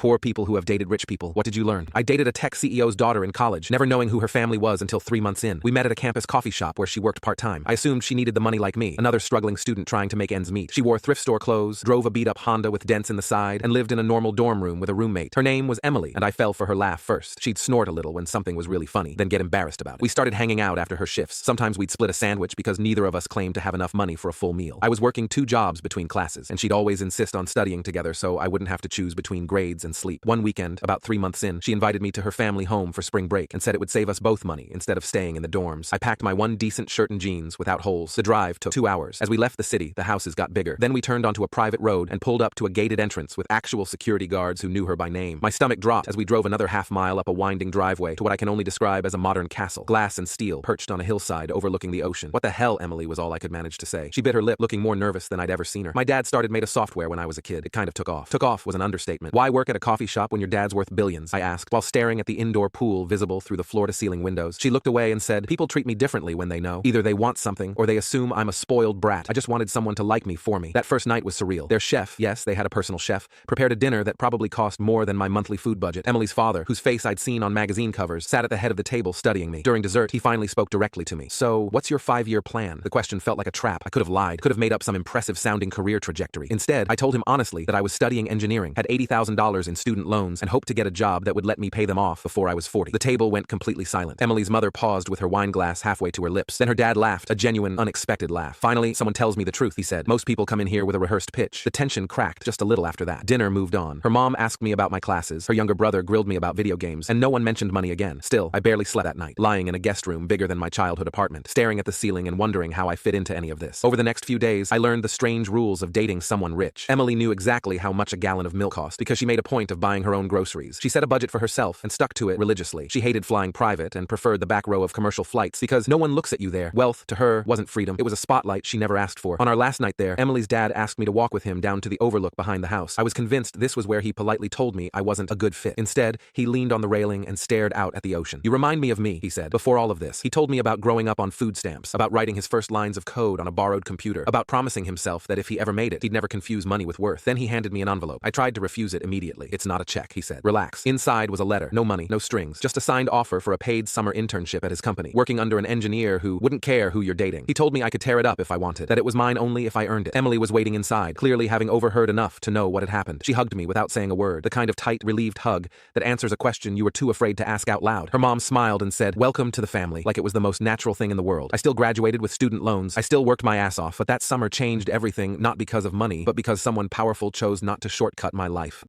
Poor people who have dated rich people. What did you learn? I dated a tech CEO's daughter in college, never knowing who her family was until 3 months in. We met at a campus coffee shop where she worked part-time. I assumed she needed the money like me, another struggling student trying to make ends meet. She wore thrift store clothes, drove a beat-up Honda with dents in the side, and lived in a normal dorm room with a roommate. Her name was Emily, and I fell for her laugh first. She'd snort a little when something was really funny, then get embarrassed about it. We started hanging out after her shifts. Sometimes we'd split a sandwich because neither of us claimed to have enough money for a full meal. I was working 2 jobs between classes, and she'd always insist on studying together so I wouldn't have to choose between grades and sleep. One weekend, about 3 months in, she invited me to her family home for spring break and said it would save us both money instead of staying in the dorms. I packed my one decent shirt and jeans without holes. The drive took 2 hours. As we left the city, the houses got bigger. Then we turned onto a private road and pulled up to a gated entrance with actual security guards who knew her by name. My stomach dropped as we drove another half-mile up a winding driveway to what I can only describe as a modern castle. Glass and steel, perched on a hillside overlooking the ocean. What the hell, Emily, was all I could manage to say. She bit her lip, looking more nervous than I'd ever seen her. My dad started made a software when I was a kid. It kind of took off. Took off was an understatement. Why work at a coffee shop when your dad's worth billions? I asked, while staring at the indoor pool visible through the floor-to-ceiling windows. She looked away and said, people treat me differently when they know. Either they want something, or they assume I'm a spoiled brat. I just wanted someone to like me for me. That first night was surreal. Their chef, yes, they had a personal chef, prepared a dinner that probably cost more than my monthly food budget. Emily's father, whose face I'd seen on magazine covers, sat at the head of the table studying me. During dessert, he finally spoke directly to me. So, what's your 5-year plan? The question felt like a trap. I could have lied, could have made up some impressive-sounding career trajectory. Instead, I told him honestly that I was studying engineering, had $80,000 in student loans, and hoped to get a job that would let me pay them off before I was 40. The table went completely silent. Emily's mother paused with her wine glass halfway to her lips. Then her dad laughed, a genuine, unexpected laugh. Finally, someone tells me the truth, he said. Most people come in here with a rehearsed pitch. The tension cracked just a little after that. Dinner moved on. Her mom asked me about my classes, her younger brother grilled me about video games, and no one mentioned money again. Still, I barely slept that night, lying in a guest room bigger than my childhood apartment, staring at the ceiling and wondering how I fit into any of this. Over the next few days, I learned the strange rules of dating someone rich. Emily knew exactly how much a gallon of milk cost because she made a point of buying her own groceries. She set a budget for herself and stuck to it religiously. She hated flying private and preferred the back row of commercial flights because no one looks at you there. Wealth, to her, wasn't freedom. It was a spotlight she never asked for. On our last night there, Emily's dad asked me to walk with him down to the overlook behind the house. I was convinced this was where he politely told me I wasn't a good fit. Instead, he leaned on the railing and stared out at the ocean. You remind me of me, he said. Before all of this, he told me about growing up on food stamps, about writing his first lines of code on a borrowed computer, about promising himself that if he ever made it, he'd never confuse money with worth. Then he handed me an envelope. I tried to refuse it immediately. It's not a check, he said. Relax. Inside was a letter. No money, no strings, just a signed offer for a paid summer internship at his company, working under an engineer who wouldn't care who you're dating. He told me I could tear it up if I wanted, that it was mine only if I earned it. Emily was waiting inside, clearly having overheard enough to know what had happened. She hugged me without saying a word, the kind of tight, relieved hug that answers a question you were too afraid to ask out loud. Her mom smiled and said, welcome to the family, like it was the most natural thing in the world. I still graduated with student loans. I still worked my ass off, but that summer changed everything, not because of money, but because someone powerful chose not to shortcut my life.